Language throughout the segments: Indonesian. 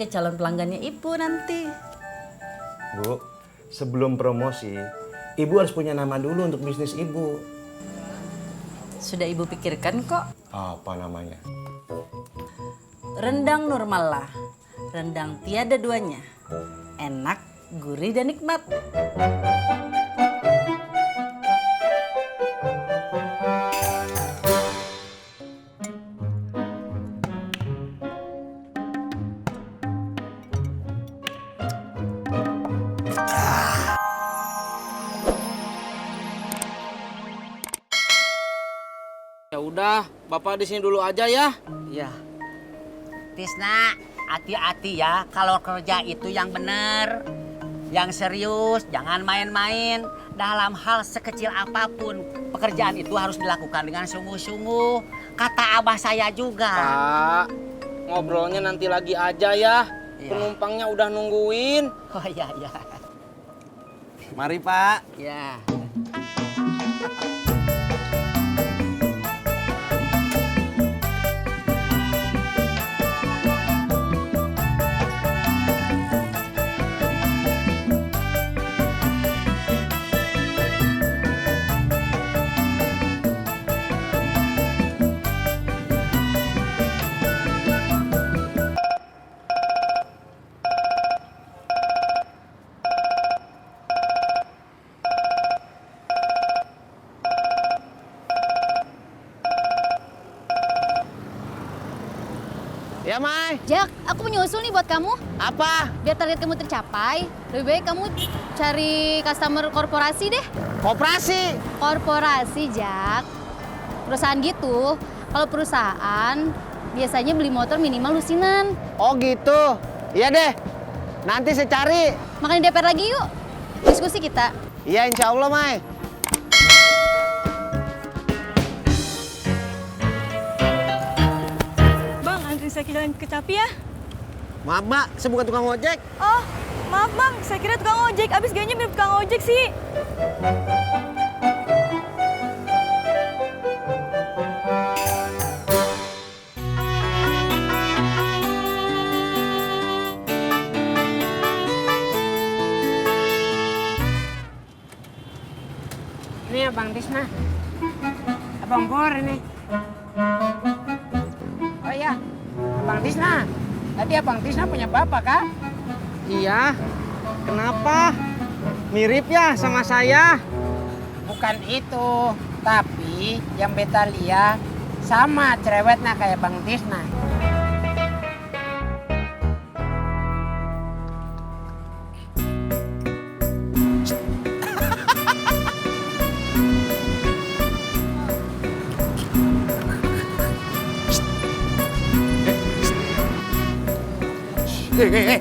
ke calon pelanggannya Ibu nanti. Bu, sebelum promosi, Ibu harus punya nama dulu untuk bisnis Ibu. Sudah Ibu pikirkan kok. Apa namanya? Rendang Nurmala. Rendang tiada duanya. Enak, gurih dan nikmat. Ya udah, Bapak di sini dulu aja ya. Iya. Tisna, hati-hati ya kalau kerja itu yang benar. Yang serius, jangan main-main. Dalam hal sekecil apapun, pekerjaan itu harus dilakukan dengan sungguh-sungguh. Kata abah saya juga. Pak, ngobrolnya nanti lagi aja ya. Iya. Penumpangnya udah nungguin. Oh iya, iya. Mari Pak. Ya. Ya, Mai. Jak, aku punya usul nih buat kamu. Apa? Biar target kamu tercapai, lebih baik kamu cari customer korporasi deh. Koperasi. Korporasi, Jak. Perusahaan gitu. Kalau perusahaan, biasanya beli motor minimal lusinan. Oh gitu. Iya deh. Nanti saya cari. Makan di DPR lagi yuk. Diskusi kita. Iya, insya Allah, Mai. Bang, antri saya ke jalan Kecapi ya. Maaf, Mbak. Saya bukan tukang ojek. Oh, maaf bang, saya kira tukang ojek. Abis gayanya mirip tukang ojek sih. Ini Abang Tisna. Abang Bor ini. Oh iya, Abang Tisna. Tadi Abang Tisna punya bapak, Kak? Iya. Kenapa? Mirip ya sama saya. Bukan itu, tapi yang beta lihat sama cerewetnya kayak Bang Tisna. Eh.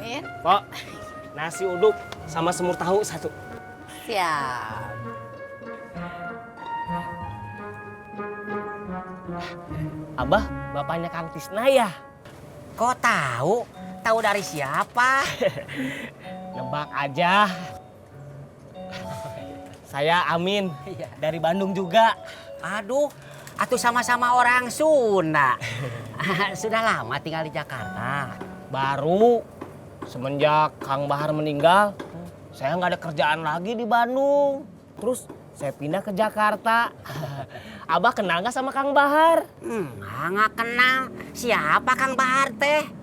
Ben? Pak, nasi uduk sama semur tahu satu. Siap. Abah, bapaknya Kang Tisna ya? Kok tahu? Tahu dari siapa? Nebak aja. Saya Amin, Iya. dari Bandung juga. Aduh, atuh sama-sama orang Sunda. Sudah lama tinggal di Jakarta. Baru, semenjak Kang Bahar meninggal, saya nggak ada kerjaan lagi di Bandung. Terus saya pindah ke Jakarta. Abah kenal nggak sama Kang Bahar? Nggak kenal. Siapa Kang Bahar teh?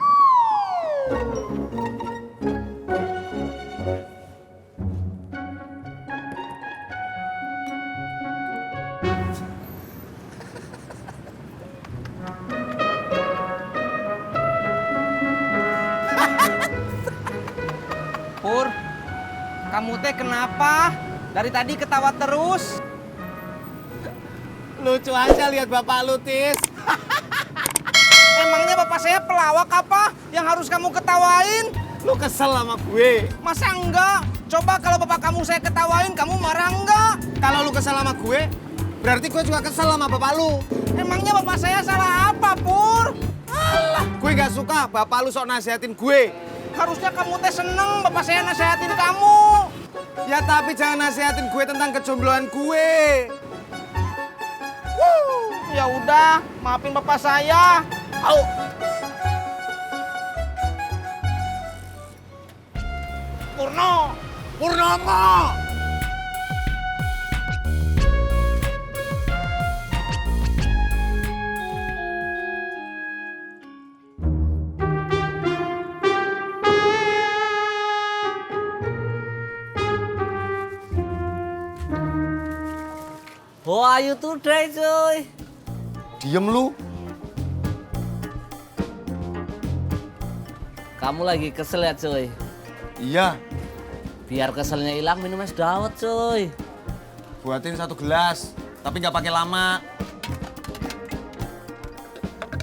Pur, kamu teh kenapa? Dari tadi ketawa terus. Lucu aja lihat bapak lu, Tis. Emangnya bapak saya pelawak apa yang harus kamu ketawain? Lu kesel sama gue? Masa enggak? Coba kalau bapak kamu saya ketawain, kamu marah enggak? Kalau lu kesel sama gue, berarti gue juga kesel sama bapak lu. Emangnya bapak saya salah apa, Pur? Alah, gue gak suka bapak lu sok nasihatin gue. Harusnya kamu teh seneng bapak saya nasehatin kamu. Ya tapi jangan nasehatin gue tentang kejombloan gue. Ya udah, maafin bapak saya. Au. Purnomo. How are you today, cuy? Diem lu. Kamu lagi kesel ya, cuy? Iya, Biar keselnya hilang, minum es dawet, cuy. buatin 1 gelas, tapi nggak pakai lama.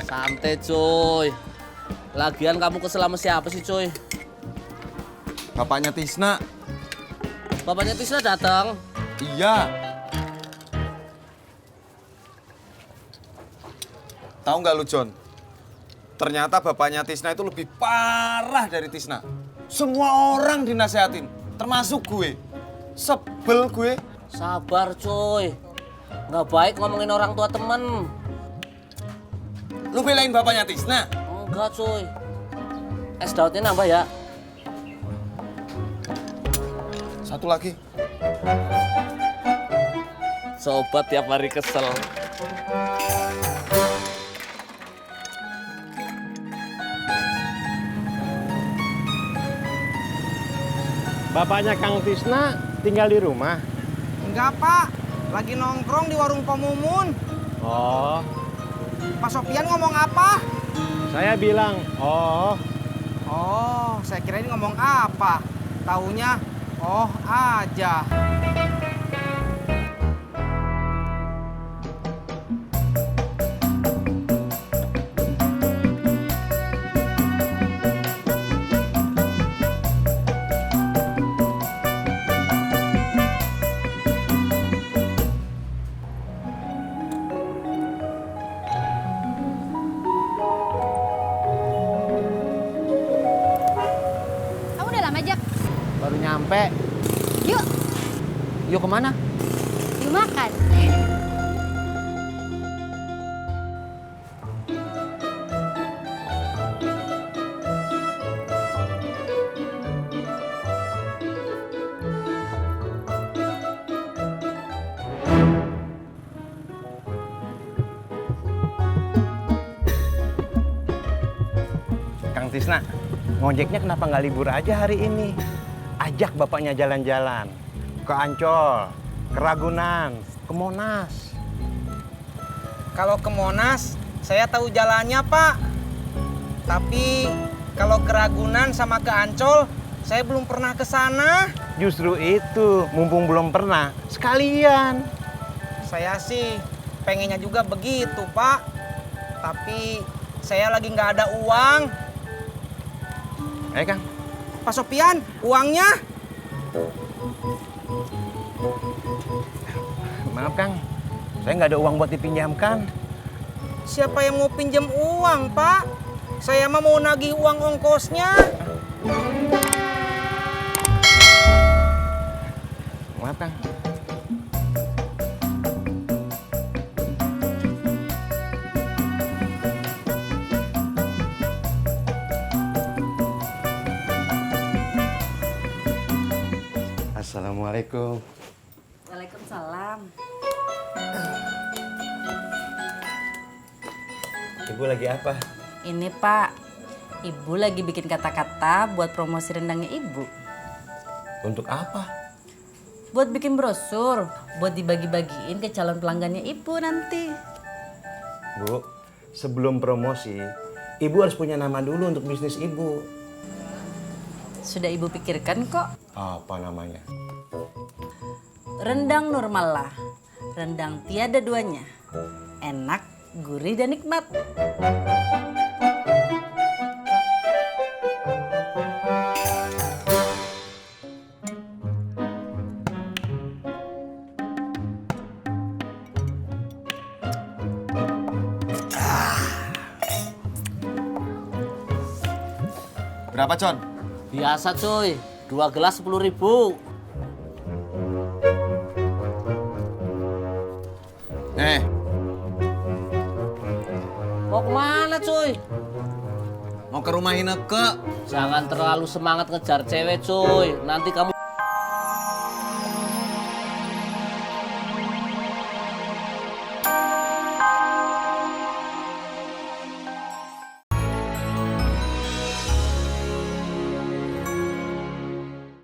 Santai, cuy. Lagian kamu kesel sama siapa sih, cuy? Bapaknya Tisna. Bapaknya Tisna datang. Iya. Tahu nggak lu, John? Ternyata bapaknya Tisna itu lebih parah dari Tisna. Semua orang dinasehatin, termasuk gue. Sebel gue. Sabar, cuy. Nggak baik ngomongin orang tua temen. Lu belain bapaknya Tisna? Enggak, cuy. Es dawetnya nambah ya. 1 lagi. Sobat tiap hari kesel. Bapaknya Kang Tisna tinggal di rumah. Enggak, Pak. Lagi nongkrong di warung Pemumun. Oh, Pak Sopian ngomong apa? saya bilang, oh. Oh, saya kirain ngomong apa. Taunya, oh aja. Kamu udah lama, Jak? Baru nyampe. Yuk, Yuk kemana? yuk makan. Kang Tisna, ngojeknya kenapa nggak libur aja hari ini? Ajak bapaknya jalan-jalan. Ke Ancol, ke Ragunan, ke Monas. Kalau ke Monas, saya tahu jalannya, Pak. Tapi kalau ke Ragunan sama ke Ancol, saya belum pernah ke sana. Justru itu, mumpung belum pernah, sekalian. Saya sih pengennya juga begitu, Pak. Tapi saya lagi nggak ada uang. Kang. Pak Sopian, uangnya? Maaf, Kang. Saya nggak ada uang buat dipinjamkan. Siapa yang mau pinjam uang, Pak? Saya mah mau nagih uang ongkosnya. Maaf, Kang. Assalamualaikum. Waalaikumsalam. Ibu lagi apa? Ini Pak, Ibu lagi bikin kata-kata buat promosi rendangnya Ibu. Untuk apa? Buat bikin brosur, buat dibagi-bagiin ke calon pelanggannya Ibu nanti. Bu, sebelum promosi, Ibu harus punya nama dulu untuk bisnis Ibu. Sudah Ibu pikirkan kok. Apa namanya? Rendang Nurmala. Rendang tiada duanya. Enak, gurih dan nikmat. Berapa, John? Biasa cuy, 2 gelas 10.000. Mau kemana cuy? Mau ke rumah Ineke. Jangan terlalu semangat ngejar cewek cuy. Nanti kamu